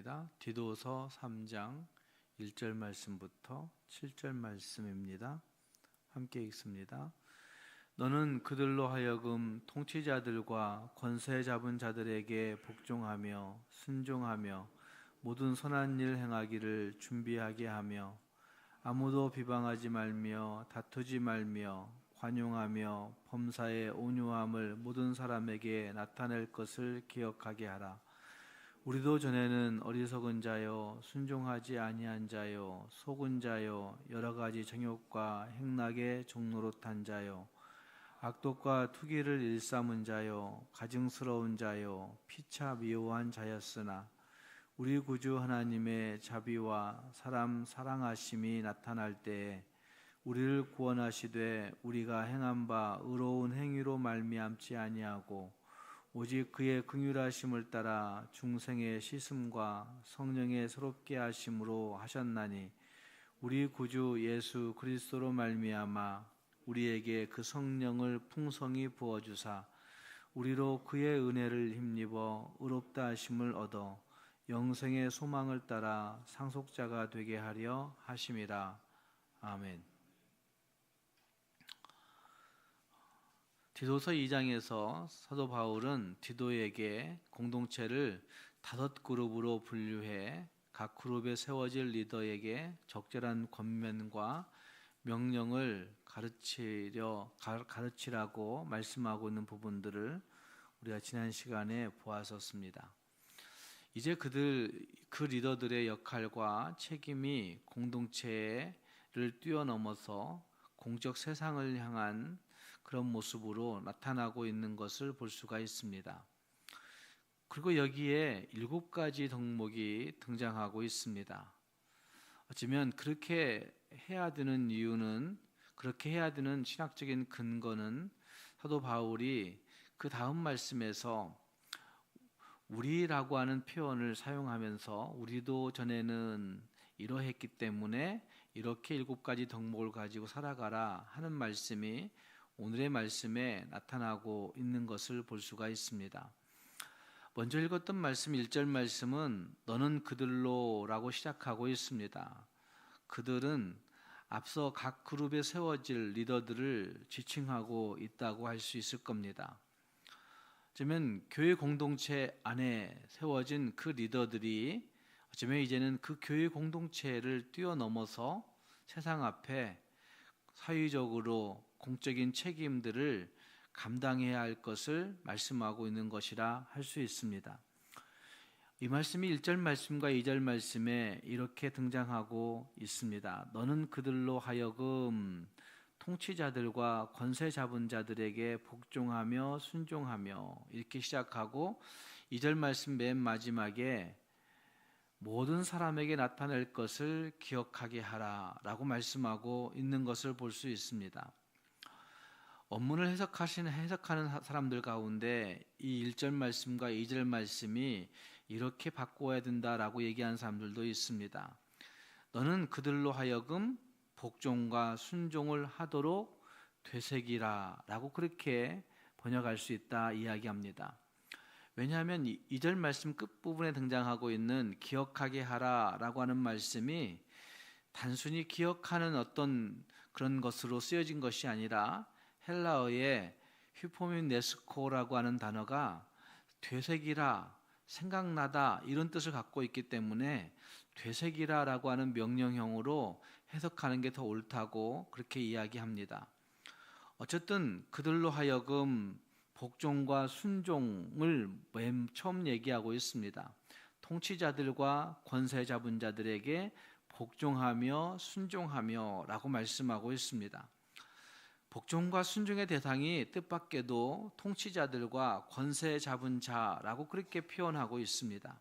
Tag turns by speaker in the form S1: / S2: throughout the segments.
S1: 있습니다. 디도서 3장 1절 말씀부터 7절 말씀입니다. 함께 읽습니다. 너는 그들로 하여금 통치자들과 권세 잡은 자들에게 복종하며 순종하며 모든 선한 일 행하기를 준비하게 하며 아무도 비방하지 말며 다투지 말며 관용하며 범사의 온유함을 모든 사람에게 나타낼 것을 기억하게 하라. 우리도 전에는 어리석은 자요 순종하지 아니한 자요 속은 자요 여러 가지 정욕과 행락에 종노릇한 자요 악독과 투기를 일삼은 자요 가증스러운 자요 피차 미워한 자였으나 우리 구주 하나님의 자비와 사람 사랑하심이 나타날 때에 우리를 구원하시되 우리가 행한 바 의로운 행위로 말미암지 아니하고 오직 그의 긍휼하심을 따라 중생의 씻음과 성령의 새롭게 하심으로 하셨나니 우리 구주 예수 그리스도로 말미암아 우리에게 그 성령을 풍성히 부어주사 우리로 그의 은혜를 힘입어 의롭다 하심을 얻어 영생의 소망을 따라 상속자가 되게 하려 하심이라. 아멘. 디도서 2장에서 사도 바울은 디도에게 공동체를 5그룹으로 분류해 각 그룹에 세워질 리더에게 적절한 권면과 명령을 가르치라고 말씀하고 있는 부분들을 우리가 지난 시간에 보았었습니다. 이제 그 리더들의 역할과 책임이 공동체를 뛰어넘어서 공적 세상을 향한 그런 모습으로 나타나고 있는 것을 볼 수가 있습니다. 그리고 여기에 7가지 덕목이 등장하고 있습니다. 어쩌면 그렇게 해야 되는 이유는, 그렇게 해야 되는 신학적인 근거는 사도 바울이 그 다음 말씀에서 우리라고 하는 표현을 사용하면서 우리도 전에는 이러했기 때문에 이렇게 7가지 덕목을 가지고 살아가라 하는 말씀이 오늘의 말씀에 나타나고 있는 것을 볼 수가 있습니다. 먼저 읽었던 말씀 1절 말씀은 너는 그들로 라고 시작하고 있습니다. 그들은 앞서 각 그룹에 세워질 리더들을 지칭하고 있다고 할 수 있을 겁니다. 어쩌면 교회 공동체 안에 세워진 그 리더들이 어쩌면 이제는 그 교회 공동체를 뛰어넘어서 세상 앞에 사회적으로 공적인 책임들을 감당해야 할 것을 말씀하고 있는 것이라 할 수 있습니다. 이 말씀이 1절 말씀과 2절 말씀에 이렇게 등장하고 있습니다. 너는 그들로 하여금 통치자들과 권세 잡은 자들에게 복종하며 순종하며 이렇게 시작하고 2절 말씀 맨 마지막에 모든 사람에게 나타낼 것을 기억하게 하라 라고 말씀하고 있는 것을 볼 수 있습니다. 원문을 해석하는 사람들 가운데 이 1절 말씀과 2절 말씀이 이렇게 바꿔야 된다라고 얘기하는 사람들도 있습니다. 너는 그들로 하여금 복종과 순종을 하도록 되새기라 라고 그렇게 번역할 수 있다 이야기합니다. 왜냐하면 2절 말씀 끝부분에 등장하고 있는 기억하게 하라 라고 하는 말씀이 단순히 기억하는 어떤 그런 것으로 쓰여진 것이 아니라 헬라어의 휴포민네스코라고 하는 단어가 되새기라, 생각나다 이런 뜻을 갖고 있기 때문에 되새기라라고 하는 명령형으로 해석하는 게 더 옳다고 그렇게 이야기합니다. 어쨌든 그들로 하여금 복종과 순종을 맨 처음 얘기하고 있습니다. 통치자들과 권세 잡은 자들에게 복종하며 순종하며 라고 말씀하고 있습니다. 복종과 순종의 대상이 뜻밖에도 통치자들과 권세 잡은 자라고 그렇게 표현하고 있습니다.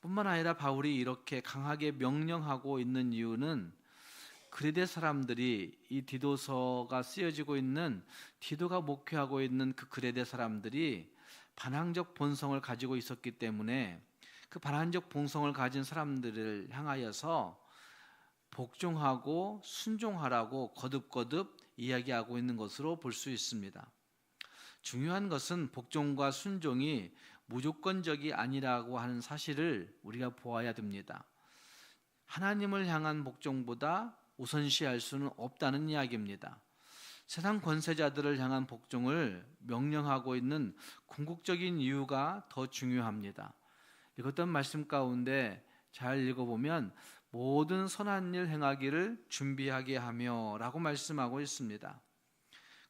S1: 뿐만 아니라 바울이 이렇게 강하게 명령하고 있는 이유는 그레데 사람들이 이 디도서가 쓰여지고 있는 디도가 목회하고 있는 그 그레데 사람들이 반항적 본성을 가지고 있었기 때문에 그 반항적 본성을 가진 사람들을 향하여서 복종하고 순종하라고 거듭거듭 이야기하고 있는 것으로 볼 수 있습니다. 중요한 것은 복종과 순종이 무조건적이 아니라고 하는 사실을 우리가 보아야 됩니다. 하나님을 향한 복종보다 우선시할 수는 없다는 이야기입니다. 세상 권세자들을 향한 복종을 명령하고 있는 궁극적인 이유가 더 중요합니다. 읽었던 말씀 가운데 잘 읽어보면 모든 선한 일 행하기를 준비하게 하며 라고 말씀하고 있습니다.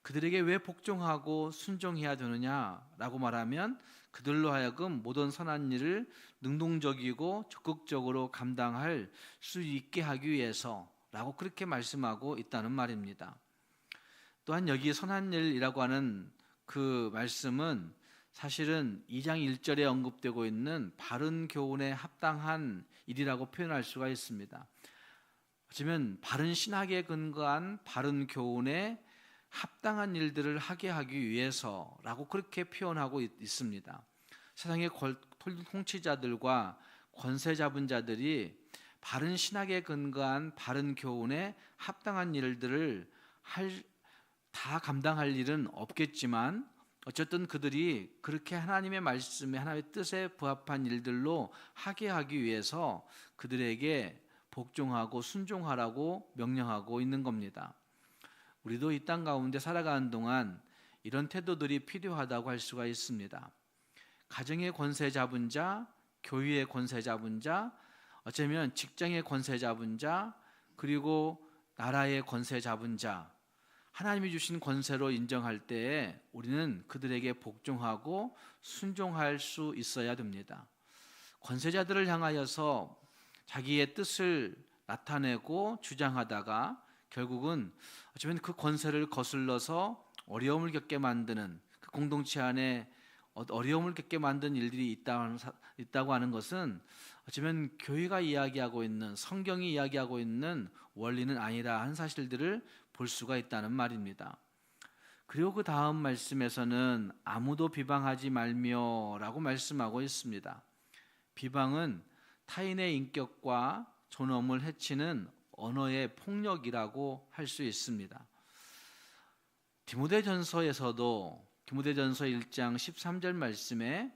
S1: 그들에게 왜 복종하고 순종해야 되느냐라고 말하면 그들로 하여금 모든 선한 일을 능동적이고 적극적으로 감당할 수 있게 하기 위해서라고 그렇게 말씀하고 있다는 말입니다. 또한 여기 선한 일이라고 하는 그 말씀은 사실은 2장 1절에 언급되고 있는 바른 교훈에 합당한 일이라고 표현할 수가 있습니다. 어쩌면 바른 신학에 근거한 바른 교훈에 합당한 일들을 하게 하기 위해서라고 그렇게 표현하고 있습니다. 세상의 통치자들과 권세 잡은 자들이 바른 신학에 근거한 바른 교훈에 합당한 일들을 다 감당할 일은 없겠지만 어쨌든 그들이 그렇게 하나님의 말씀에 하나님의 뜻에 부합한 일들로 하게 하기 위해서 그들에게 복종하고 순종하라고 명령하고 있는 겁니다. 우리도 이 땅 가운데 살아가는 동안 이런 태도들이 필요하다고 할 수가 있습니다. 가정의 권세 잡은 자, 교회의 권세 잡은 자, 어쩌면 직장의 권세 잡은 자, 그리고 나라의 권세 잡은 자, 하나님이 주신 권세로 인정할 때에 우리는 그들에게 복종하고 순종할 수 있어야 됩니다. 권세자들을 향하여서 자기의 뜻을 나타내고 주장하다가 결국은 어쩌면 그 권세를 거슬러서 어려움을 겪게 만드는 그 공동체 안에 어려움을 겪게 만든 일들이 있다고 하는 것은 어쩌면 교회가 이야기하고 있는 성경이 이야기하고 있는 원리는 아니라 하는 사실들을 볼 수가 있다는 말입니다. 그리고 그 다음 말씀에서는 아무도 비방하지 말며라고 말씀하고 있습니다. 비방은 타인의 인격과 존엄을 해치는 언어의 폭력이라고 할 수 있습니다. 디모데전서에서도 디모데전서 1장 13절 말씀에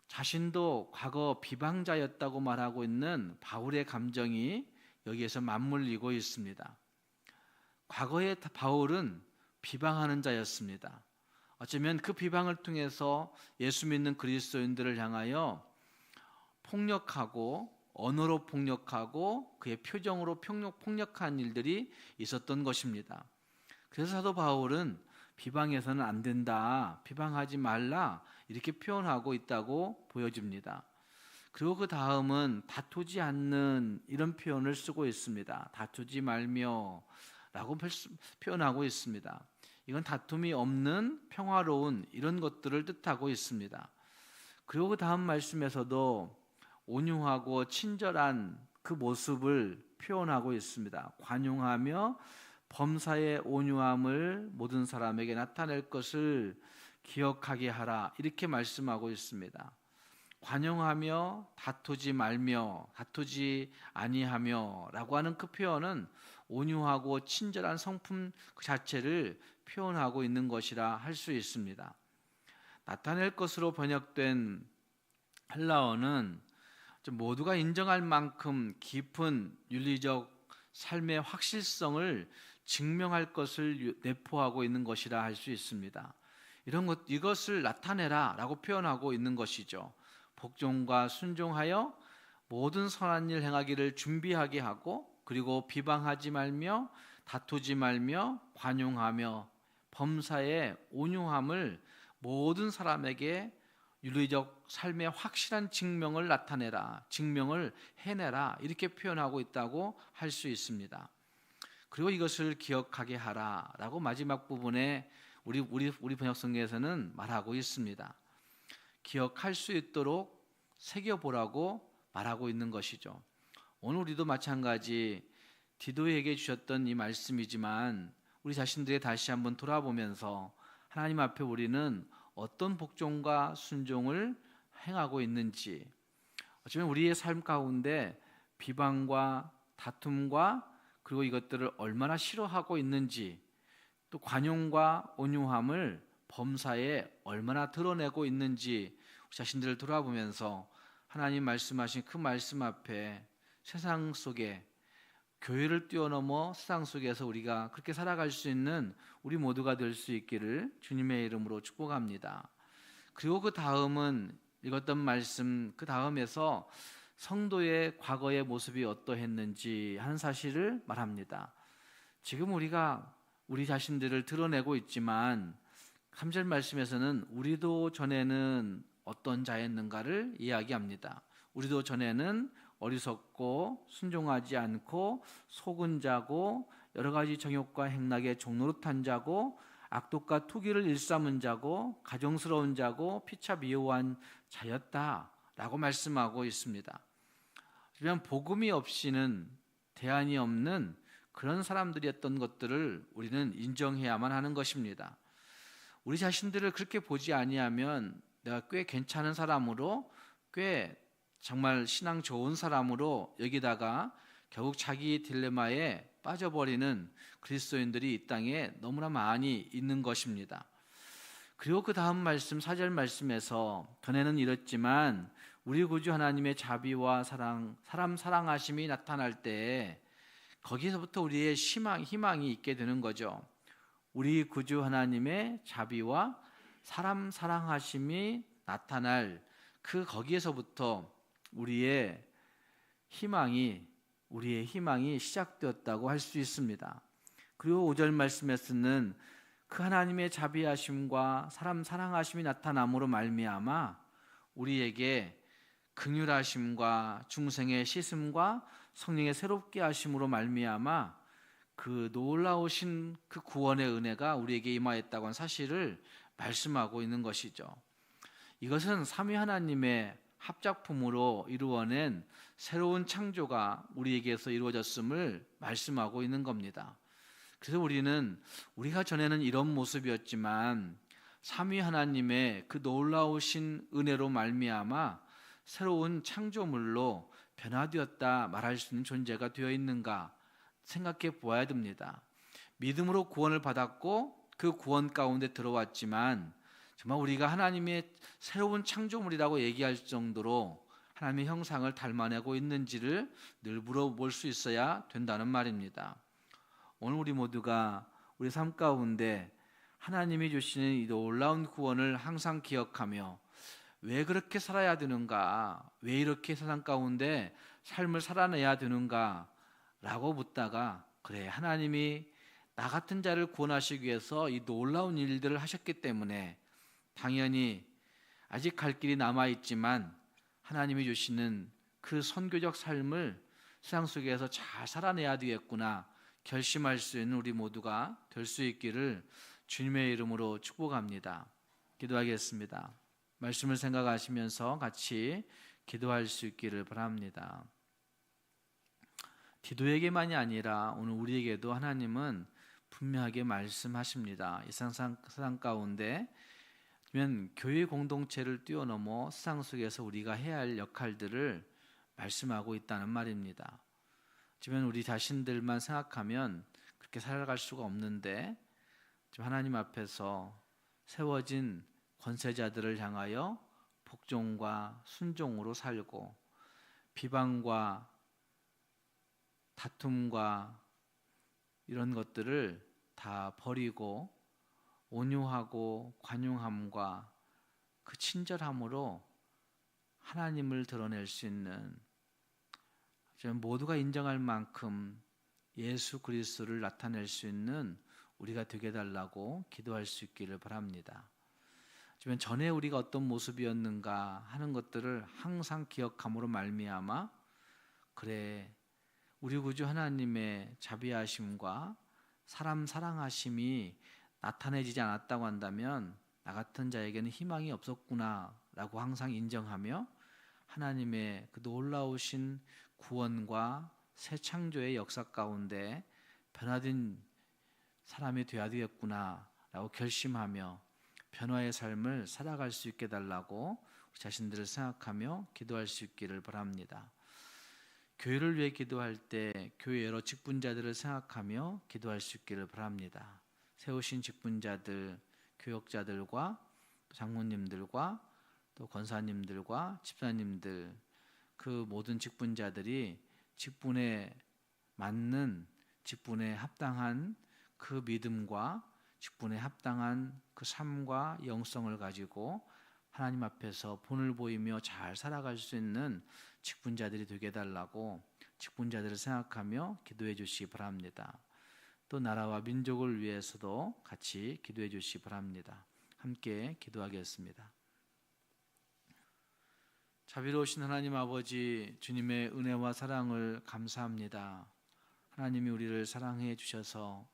S1: 자신도 과거 비방자였다고 말하고 있는 바울의 감정이 여기에서 맞물리고 있습니다. 과거의 바울은 비방하는 자였습니다. 어쩌면 그 비방을 통해서 예수 믿는 그리스도인들을 향하여 폭력하고 언어로 폭력하고 그의 표정으로 폭력한 일들이 있었던 것입니다. 그래서 사도 바울은 비방해서는 안 된다, 비방하지 말라 이렇게 표현하고 있다고 보여집니다. 그리고 그 다음은 다투지 않는 이런 표현을 쓰고 있습니다. 다투지 말며 라고 표현하고 있습니다. 이건 다툼이 없는 평화로운 이런 것들을 뜻하고 있습니다. 그리고 그 다음 말씀에서도 온유하고 친절한 그 모습을 표현하고 있습니다. 관용하며 범사의 온유함을 모든 사람에게 나타낼 것을 기억하게 하라 이렇게 말씀하고 있습니다. 관용하며 다투지 말며 다투지 아니하며 라고 하는 그 표현은 온유하고 친절한 성품 그 자체를 표현하고 있는 것이라 할 수 있습니다. 나타낼 것으로 번역된 헬라어는 모두가 인정할 만큼 깊은 윤리적 삶의 확실성을 증명할 것을 내포하고 있는 것이라 할 수 있습니다. 이것을 나타내라라고 표현하고 있는 것이죠. 복종과 순종하여 모든 선한 일 행하기를 준비하게 하고 그리고 비방하지 말며 다투지 말며 관용하며 범사의 온유함을 모든 사람에게 윤리적 삶의 확실한 증명을 나타내라, 증명을 해내라 이렇게 표현하고 있다고 할 수 있습니다. 그리고 이것을 기억하게 하라라고 마지막 부분에 우리 번역 성경에서는 말하고 있습니다. 기억할 수 있도록 새겨보라고 말하고 있는 것이죠. 오늘 우리도 마찬가지 디도에게 주셨던 이 말씀이지만 우리 자신들이 다시 한번 돌아보면서 하나님 앞에 우리는 어떤 복종과 순종을 행하고 있는지, 어쩌면 우리의 삶 가운데 비방과 다툼과 그리고 이것들을 얼마나 싫어하고 있는지, 또 관용과 온유함을 범사에 얼마나 드러내고 있는지 자신들을 돌아보면서 하나님 말씀하신 그 말씀 앞에 세상 속에 교회를 뛰어넘어 세상 속에서 우리가 그렇게 살아갈 수 있는 우리 모두가 될 수 있기를 주님의 이름으로 축복합니다. 그리고 그 다음은 읽었던 말씀 그 다음에서 성도의 과거의 모습이 어떠했는지 하는 사실을 말합니다. 지금 우리가 우리 자신들을 드러내고 있지만 3절 말씀에서는 우리도 전에는 어떤 자였는가를 이야기합니다. 우리도 전에는 어리석고 순종하지 않고 속은 자고 여러 가지 정욕과 행락의 종노릇한 자고 악독과 투기를 일삼은 자고 가정스러운 자고 피차 미워한 자였다라고 말씀하고 있습니다. 그러면 복음이 없이는 대안이 없는 그런 사람들이었던 것들을 우리는 인정해야만 하는 것입니다. 우리 자신들을 그렇게 보지 아니하면 내가 꽤 괜찮은 사람으로 꽤 정말 신앙 좋은 사람으로 여기다가 결국 자기 딜레마에 빠져버리는 그리스도인들이 이 땅에 너무나 많이 있는 것입니다. 그리고 그 다음 말씀 4절 말씀에서 전에는 이랬지만 우리 구주 하나님의 자비와 사랑 사랑하심이 나타날 때 거기서부터 우리의 희망이 있게 되는 거죠. 우리 구주 하나님의 자비와 사람 사랑하심이 나타날 그 거기에서부터 우리의 희망이 시작되었다고 할 수 있습니다. 그리고 5절 말씀에서는 그 하나님의 자비하심과 사람 사랑하심이 나타남으로 말미암아 우리에게 긍휼하심과 중생의 씻음과 성령의 새롭게 하심으로 말미암아 그 놀라우신 그 구원의 은혜가 우리에게 임하였다고 하는 사실을 말씀하고 있는 것이죠. 이것은 삼위 하나님의 합작품으로 이루어낸 새로운 창조가 우리에게서 이루어졌음을 말씀하고 있는 겁니다. 그래서 우리가 전에는 이런 모습이었지만 삼위 하나님의 그 놀라우신 은혜로 말미암아 새로운 창조물로 변화되었다 말할 수 있는 존재가 되어 있는가 생각해 보아야 됩니다. 믿음으로 구원을 받았고 그 구원 가운데 들어왔지만 정말 우리가 하나님의 새로운 창조물이라고 얘기할 정도로 하나님의 형상을 닮아내고 있는지를 늘 물어볼 수 있어야 된다는 말입니다. 오늘 우리 모두가 우리 삶 가운데 하나님이 주시는 이 놀라운 구원을 항상 기억하며 왜 그렇게 살아야 되는가, 왜 이렇게 세상 가운데 삶을 살아내야 되는가 라고 묻다가 그래 하나님이 나 같은 자를 구원하시기 위해서 이 놀라운 일들을 하셨기 때문에 당연히 아직 갈 길이 남아있지만 하나님이 주시는 그 선교적 삶을 세상 속에서 잘 살아내야 되겠구나 결심할 수 있는 우리 모두가 될 수 있기를 주님의 이름으로 축복합니다. 기도하겠습니다. 말씀을 생각하시면서 같이 기도할 수 있기를 바랍니다. 디도에게만이 아니라 오늘 우리에게도 하나님은 분명하게 말씀하십니다. 이 세상 가운데 교회 공동체를 뛰어넘어 세상 속에서 우리가 해야 할 역할들을 말씀하고 있다는 말입니다. 지금 우리 자신들만 생각하면 그렇게 살아갈 수가 없는데 지금 하나님 앞에서 세워진 권세자들을 향하여 복종과 순종으로 살고 비방과 다툼과 이런 것들을 다 버리고 온유하고 관용함과 그 친절함으로 하나님을 드러낼 수 있는 모두가 인정할 만큼 예수 그리스도를 나타낼 수 있는 우리가 되게 달라고 기도할 수 있기를 바랍니다. 전에 우리가 어떤 모습이었는가 하는 것들을 항상 기억함으로 말미암아 그래 우리 구주 하나님의 자비하심과 사람 사랑하심이 나타내지지 않았다고 한다면 나 같은 자에게는 희망이 없었구나 라고 항상 인정하며 하나님의 그 놀라우신 구원과 새 창조의 역사 가운데 변화된 사람이 되어야 되겠구나 라고 결심하며 변화의 삶을 살아갈 수 있게 달라고 우리 자신들을 생각하며 기도할 수 있기를 바랍니다. 교회를 위해 기도할 때 교회 여러 직분자들을 생각하며 기도할 수 있기를 바랍니다. 세우신 직분자들, 교역자들과 장로님들과 또 권사님들과 집사님들, 그 모든 직분자들이 직분에 맞는, 직분에 합당한 그 믿음과 직분에 합당한 그 삶과 영성을 가지고 하나님 앞에서 본을 보이며 잘 살아갈 수 있는 직분자들이 되게 해달라고 직분자들을 생각하며 기도해 주시기 바랍니다. 또 나라와 민족을 위해서도 같이 기도해 주시기 바랍니다. 함께 기도하겠습니다. 자비로우신 하나님 아버지, 주님의 은혜와 사랑을 감사합니다. 하나님이 우리를 사랑해 주셔서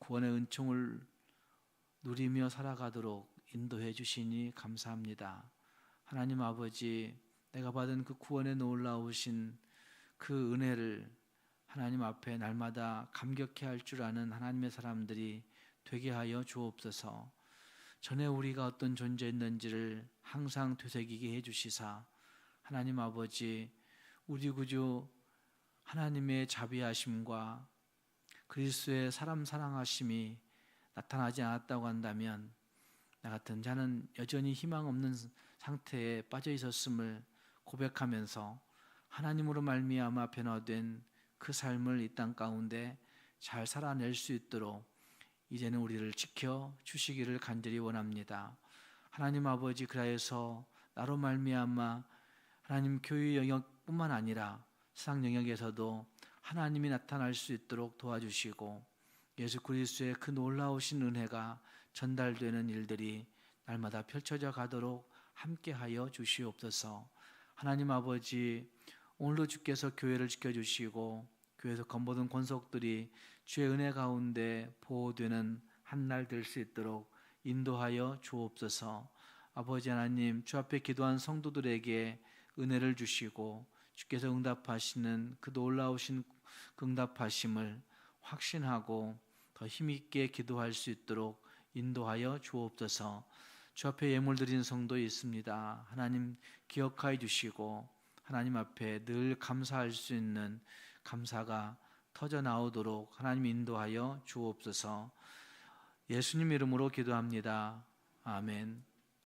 S1: 구원의 은총을 누리며 살아가도록 인도해 주시니 감사합니다. 하나님 아버지, 내가 받은 그 구원의 놀라우신 그 은혜를 하나님 앞에 날마다 감격해 할 줄 아는 하나님의 사람들이 되게 하여 주옵소서. 전에 우리가 어떤 존재였는지를 항상 되새기게 해주시사 하나님 아버지, 우리 구주 하나님의 자비하심과 그리스도의 사람 사랑하심이 나타나지 않았다고 한다면 나 같은 자는 여전히 희망 없는 상태에 빠져 있었음을 고백하면서 하나님으로 말미암아 변화된 그 삶을 이 땅 가운데 잘 살아낼 수 있도록 이제는 우리를 지켜 주시기를 간절히 원합니다. 하나님 아버지, 그라해서 나로 말미암아 하나님 교회 영역뿐만 아니라 세상 영역에서도 하나님이 나타날 수 있도록 도와주시고 예수 그리스도의 그 놀라우신 은혜가 전달되는 일들이 날마다 펼쳐져 가도록 함께하여 주시옵소서. 하나님 아버지, 오늘도 주께서 교회를 지켜주시고 교회에서 건보된 권속들이 주의 은혜 가운데 보호되는 한날 될 수 있도록 인도하여 주옵소서. 아버지 하나님, 주 앞에 기도한 성도들에게 은혜를 주시고 주께서 응답하시는 그 놀라우신 응답하심을 확신하고 더 힘있게 기도할 수 있도록 인도하여 주옵소서. 주 앞에 예물 드린 성도 있습니다. 하나님 기억하여 주시고 하나님 앞에 늘 감사할 수 있는 감사가 터져 나오도록 하나님 인도하여 주옵소서. 예수님 이름으로 기도합니다. 아멘.